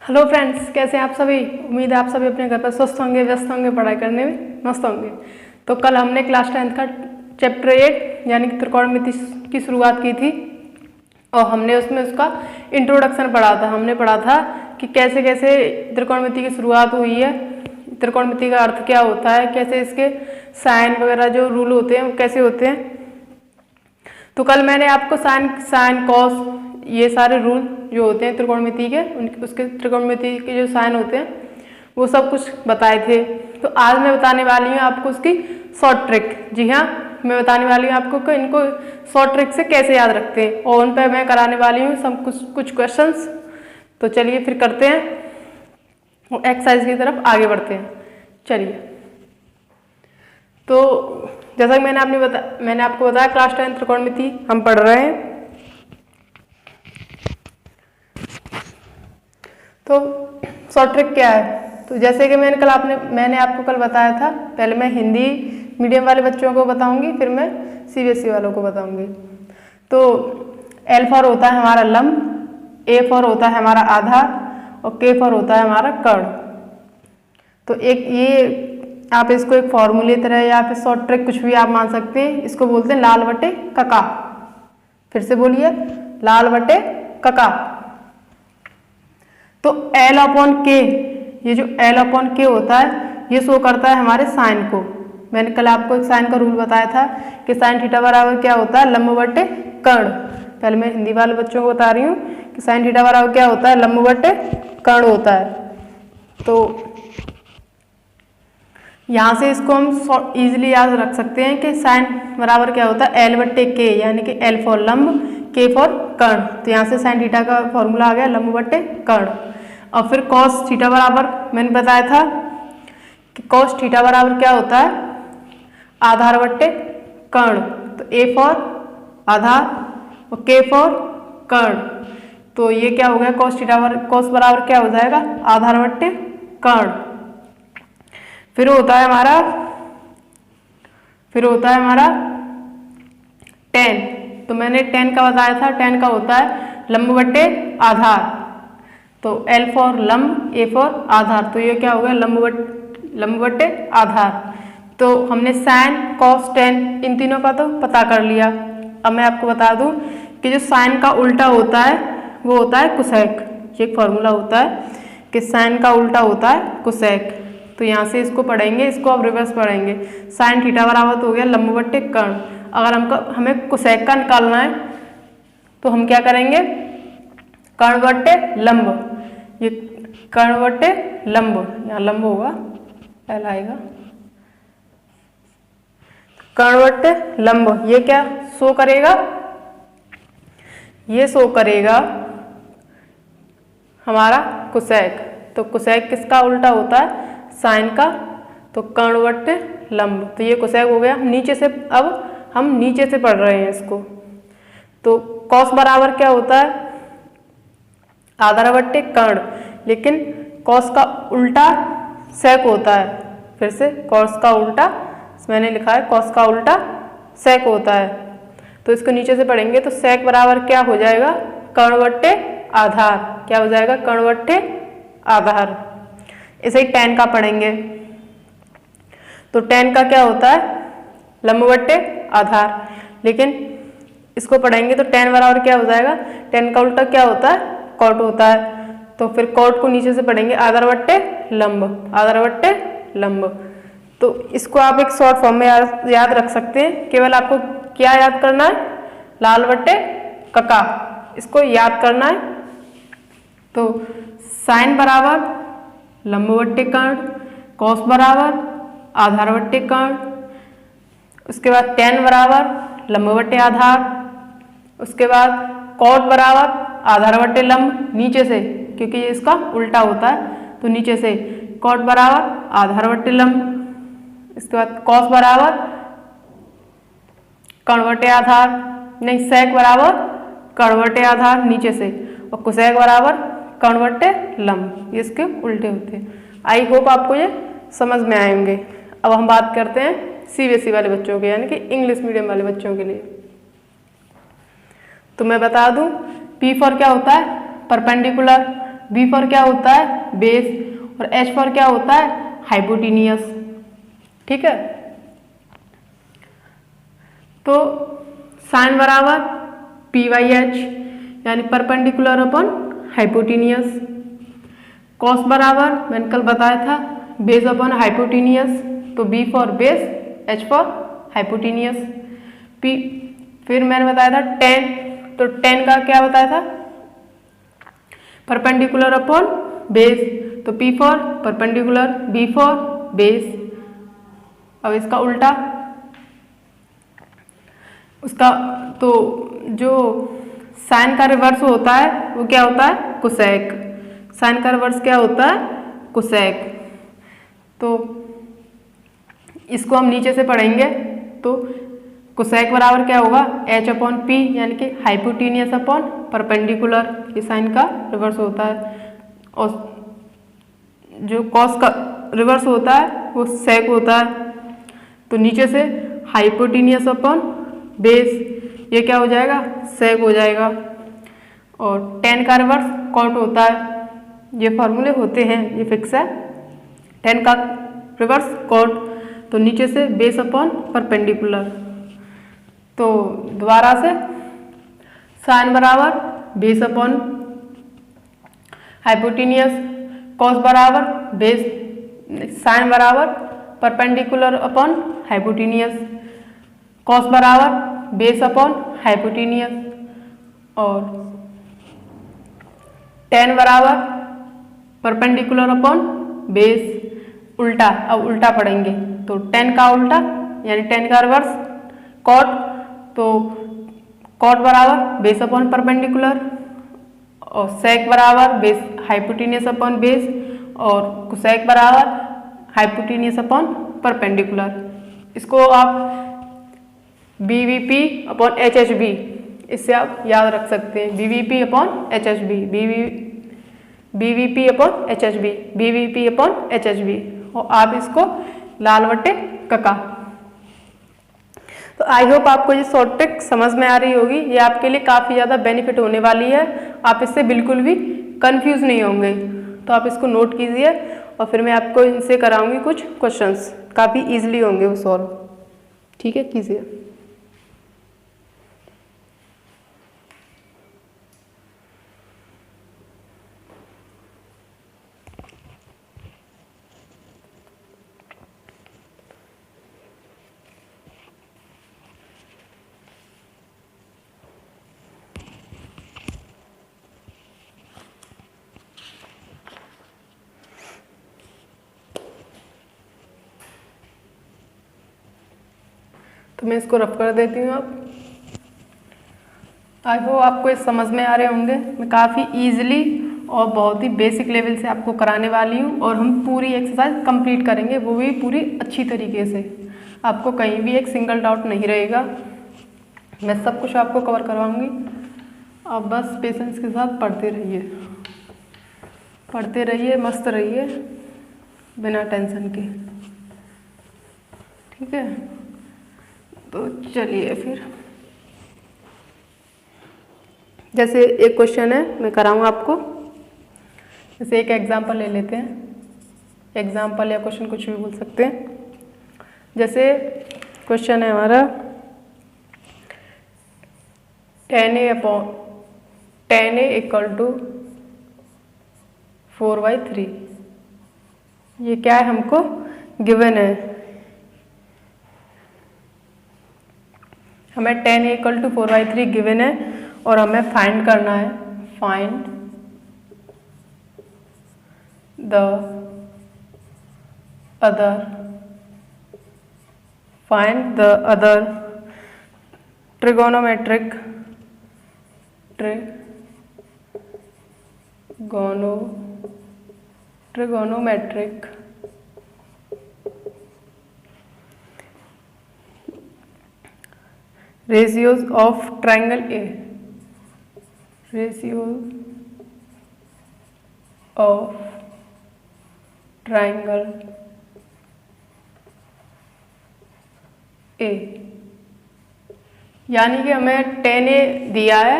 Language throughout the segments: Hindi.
हेलो फ्रेंड्स, कैसे हैं आप सभी। उम्मीद है आप सभी अपने घर पर स्वस्थ होंगे, व्यस्त होंगे, पढ़ाई करने में मस्त होंगे। तो कल हमने क्लास 10th का चैप्टर 8 यानी कि त्रिकोणमिति की शुरुआत की थी और हमने उसमें उसका इंट्रोडक्शन पढ़ा था। हमने पढ़ा था कि कैसे कैसे त्रिकोणमिति की शुरुआत हुई है, त्रिकोणमिति का अर्थ क्या होता है, कैसे इसके साइन वगैरह जो रूल होते हैं वो कैसे होते हैं। तो कल मैंने आपको साइन कॉस ये सारे रूल जो होते हैं त्रिकोणमिति के, उसके त्रिकोणमिति के जो साइन होते हैं वो सब कुछ बताए थे। तो आज मैं बताने वाली हूँ आपको उसकी शॉर्ट ट्रिक। जी हाँ, मैं बताने वाली हूँ आपको कि इनको शॉर्ट ट्रिक से कैसे याद रखते हैं और उन पर मैं कराने वाली हूँ सब कुछ क्वेश्चंस। तो चलिए फिर करते हैं और एक्सरसाइज की तरफ आगे बढ़ते हैं। चलिए, तो जैसा कि मैंने आपको बताया क्लास 10 त्रिकोणमिति हम पढ़ रहे हैं। तो शॉर्ट ट्रिक क्या है, तो जैसे कि मैंने आपको कल बताया था, पहले मैं हिंदी मीडियम वाले बच्चों को बताऊंगी, फिर मैं सीबीएसई वालों को बताऊंगी। तो एल फॉर होता है हमारा लंब, ए फॉर होता है हमारा आधार और के फॉर होता है हमारा कर्ण। तो एक ये आप इसको एक फॉर्मूले तरह या फिर शॉर्ट ट्रिक कुछ भी आप मान सकते हैं। इसको बोलते हैं लाल बटे कका। फिर से बोलिए, लाल बटे कका। तो L अपॉन के, ये जो L अपॉन के होता है ये शो करता है हमारे साइन को। मैंने कल आपको एक साइन का रूल बताया था कि साइन थीटा बराबर क्या होता है, लंब बटे कर्ण। पहले मैं हिंदी वाले बच्चों को बता रही हूँ कि साइन थीटा बराबर क्या होता है, लंब बटे कर्ण होता है। तो यहाँ से इसको हम इजीली याद रख सकते हैं कि साइन बराबर क्या होता है, L बटे के, यानी कि L फॉर लंब, के फॉर कर्ण। तो यहाँ से साइन थीटा का फॉर्मूला आ गया लंब बटे कर्ण। और फिर कॉस थीटा बराबर मैंने बताया था कि कॉस थीटा बराबर क्या होता है, आधार बटे कर्ण। तो ए फॉर आधार और के फॉर कर्ण। तो ये क्या हो गया, कॉस बराबर क्या हो जाएगा, आधार बटे कर्ण। फिर होता है हमारा tan। तो मैंने tan का बताया था, tan का होता है लंब बटे आधार। तो L फॉर लंब, A फॉर आधार। तो ये क्या हो गया, लंब बटे आधार। तो हमने साइन कॉस tan इन तीनों का तो पता कर लिया। अब मैं आपको बता दूं कि जो साइन का उल्टा होता है वो होता है कोसेक। ये एक फॉर्मूला होता है कि साइन का उल्टा होता है कोसेक। तो यहाँ से इसको पढ़ेंगे, इसको अब रिवर्स पढ़ेंगे। साइन थीटा बराबर हो गया लंब बटे कर्ण। अगर हमें कोसेक का निकालना है तो हम क्या करेंगे, कर्ण बटे लंब, ये कर्ण बटे लंब, यहाँ लंब होगा, L आएगा, कर्ण बटे लंब। ये क्या शो करेगा, ये शो करेगा हमारा कोसेक। तो कोसेक किसका उल्टा होता है, साइन का। तो कर्ण बटे लंब, तो ये कोसेक हो गया। अब हम नीचे से पढ़ रहे हैं इसको। तो कॉस बराबर क्या होता है, आधार बटे कर्ण, लेकिन कॉस का उल्टा सेक होता है। फिर से कॉस का उल्टा मैंने लिखा है, कॉस का उल्टा सेक होता है। तो इसको नीचे से पढ़ेंगे तो सेक बराबर क्या हो जाएगा, कर्ण बटे आधार। क्या हो जाएगा, कर्ण बटे आधार। इसे ही tan का पढ़ेंगे। तो tan का क्या होता है, लंब बटे आधार, लेकिन इसको पढ़ेंगे तो tan बराबर क्या हो जाएगा, tan का उल्टा क्या होता है, कॉट होता है। तो फिर कॉट को नीचे से पढ़ेंगे, आधार बटे लंब, आधार बटे लंब। तो इसको आप एक शॉर्ट फॉर्म में याद रख सकते हैं। केवल आपको क्या याद करना है, लाल बटे कका, इसको याद करना है। तो साइन बराबर लंब बटे कर्ण, कॉस बराबर आधार बटे कर्ण, उसके बाद tan बराबर लंब बटे आधार, उसके बाद कॉट बराबर आधार बटे लंब नीचे से, क्योंकि ये इसका उल्टा होता है। तो नीचे से कॉट बराबर आधार बटे लंब, इसके बाद कॉस बराबर कर्ण बटे आधार, नहीं सेक बराबर कर्ण बटे आधार नीचे से, और कोसेक बराबर कर्ण बटे लंब। ये इसके उल्टे होते हैं। आई होप आपको ये समझ में आएंगे। अब हम बात करते हैं सीबीएसई वाले बच्चों के, यानी कि इंग्लिश मीडियम वाले बच्चों के लिए। तो मैं बता दूं, P फॉर क्या होता है, परपेंडिकुलर, B फॉर क्या होता है, बेस, और H फॉर क्या होता है, हाइपोटेनियस। ठीक है, तो साइन बराबर P/H यानी परपेंडिकुलर अपॉन हाइपोटेनियस। कॉस बराबर मैंने कल बताया था बेस अपॉन हाइपोटेनियस, तो B for base, H for hypotenuse. P फिर मैंने बताया था टेन, तो टेन का क्या बताया था, परपेंडिकुलर अपॉन बेस, तो P for perpendicular, B for base. अब इसका उल्टा, उसका तो जो साइन का रिवर्स होता है वो क्या होता है, कोसेक। साइन का रिवर्स क्या होता है, कोसेक। तो इसको हम नीचे से पढ़ेंगे, तो कोसेक बराबर क्या होगा, H अपॉन P यानी कि हाइपोटेनियस अपॉन परपेंडिकुलर, ये साइन का रिवर्स होता है। और जो कॉस का रिवर्स होता है वो सेक होता है, तो नीचे से हाइपोटेनियस अपॉन बेस, ये क्या हो जाएगा, सेक हो जाएगा। और टेन का रिवर्स कॉट होता है, ये फॉर्मूले होते हैं, ये फिक्स है। टेन का रिवर्स कॉट, तो नीचे से बेस अपॉन परपेंडिकुलर। तो दोबारा से साइन बराबर बेस अपॉन हाइपोटेनियस, कॉस बराबर बेस, साइन बराबर परपेंडिकुलर अपॉन हाइपोटेनियस, कॉस बराबर बेस अपॉन हाइपोटेनियस, और टेन बराबर परपेंडिकुलर अपॉन बेस। उल्टा, अब उल्टा पढ़ेंगे, तो टेन का उल्टा यानी टेन का रिवर्स कॉट, तो कॉट बराबर बेस अपॉन परपेंडिकुलर, और सेक बराबर बेस हाइपोटेनियस अपॉन बेस, और कोसेक बराबर हाइपोटेनियस अपॉन परपेंडिकुलर। इसको आप BVP अपॉन HHB, इससे आप याद रख सकते हैं, BVP upon HHB, BVP upon HHB, BVP upon HHB, और आप इसको लाल बटे कका। तो आई होप आपको ये शॉर्ट ट्रिक समझ में आ रही होगी, ये आपके लिए काफ़ी ज़्यादा बेनिफिट होने वाली है, आप इससे बिल्कुल भी कंफ्यूज नहीं होंगे। तो आप इसको नोट कीजिए, और फिर मैं आपको इनसे कराऊंगी कुछ क्वेश्चंस, काफ़ी इजीली होंगे वो सॉल्व। ठीक है, कीजिए। तो मैं इसको रफ कर देती हूँ। अब आई होप आपको इस समझ में आ रहे होंगे, मैं काफ़ी इजीली और बहुत ही बेसिक लेवल से आपको कराने वाली हूँ, और हम पूरी एक्सरसाइज कंप्लीट करेंगे, वो भी पूरी अच्छी तरीके से। आपको कहीं भी एक सिंगल डाउट नहीं रहेगा, मैं सब कुछ आपको कवर करवाऊँगी। आप बस पेशेंस के साथ पढ़ते रहिए, पढ़ते रहिए, मस्त रहिए, बिना टेंशन के। ठीक है, तो चलिए फिर, जैसे एक क्वेश्चन है मैं कराऊँ आपको, जैसे एक एग्जांपल ले लेते हैं, एग्जांपल या क्वेश्चन कुछ भी बोल सकते हैं। जैसे क्वेश्चन है हमारा 10a इक्वल टू 4/3, ये क्या है, हमको गिवन है। हमें 10a इक्वल टू 4/3 गिवन है, और हमें फाइंड करना है, find the other trigonometric ratios of triangle A, ratios of triangle A, यानी कि हमें 10A दिया है,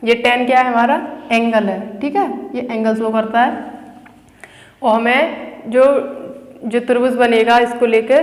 ये 10 क्या है हमारा, एंगल है, ठीक है, ये एंगल शो करता है। और हमें जो त्रिभुज बनेगा, इसको लेके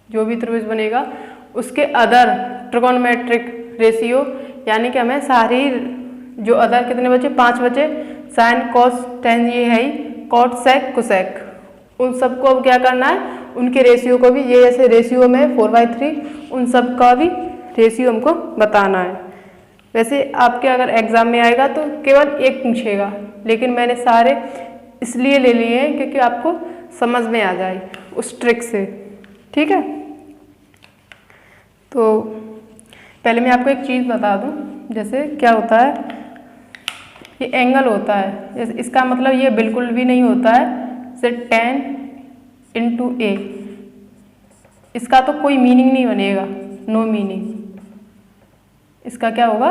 जो भी त्रिभुज बनेगा उसके अदर ट्रिगोनोमेट्रिक रेशियो, यानी कि हमें सारी जो अदर कितने बचे, 5 बचे, साइन कॉस टेन, ये है ही, कॉट सेक कोसेक, उन सबको अब क्या करना है, उनके रेशियो को भी, ये जैसे रेशियो में 4/3, उन सब का भी रेशियो हमको बताना है। वैसे आपके अगर एग्जाम में आएगा तो केवल एक पूछेगा, लेकिन मैंने सारे इसलिए ले लिए हैं क्योंकि आपको समझ में आ जाए उस ट्रिक से, ठीक है। तो पहले मैं आपको एक चीज़ बता दूं, जैसे क्या होता है, ये एंगल होता है, जैसे इसका मतलब ये बिल्कुल भी नहीं होता है जैसे tan × a, इसका तो कोई मीनिंग नहीं बनेगा, नो मीनिंग, इसका क्या होगा,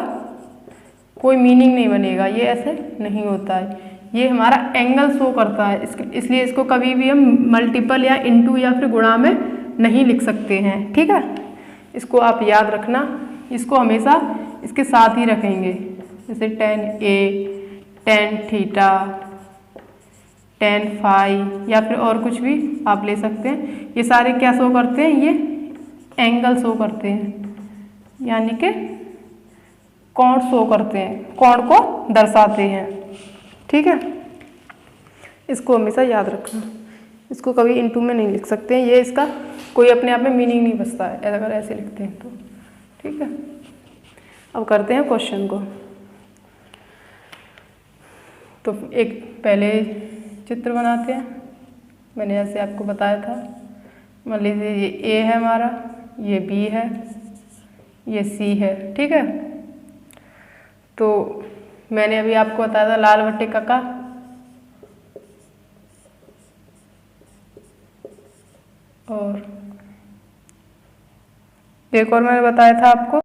कोई मीनिंग नहीं बनेगा, ये ऐसे नहीं होता है। ये हमारा एंगल शो करता है, इसलिए इसको कभी भी हम मल्टीपल या इनटू या फिर गुणा में नहीं लिख सकते हैं, ठीक है। इसको आप याद रखना, इसको हमेशा इसके साथ ही रखेंगे, जैसे tan a, tan theta, tan phi, या फिर और कुछ भी आप ले सकते हैं। ये सारे क्या शो करते हैं, ये एंगल शो करते हैं, यानी कि कोण शो करते हैं, कोण को दर्शाते हैं, ठीक है। इसको हमेशा याद रखना, इसको कभी इनटू में नहीं लिख सकते हैं, ये इसका कोई अपने आप में मीनिंग नहीं बचता है अगर ऐसे लिखते हैं तो, ठीक है। अब करते हैं क्वेश्चन को। तो एक पहले चित्र बनाते हैं, मैंने जैसे आपको बताया था, मान लीजिए ये A है हमारा, ये B है, ये C है, ठीक है। तो मैंने अभी आपको बताया था लाल बट्टे का, और एक और मैंने बताया था आपको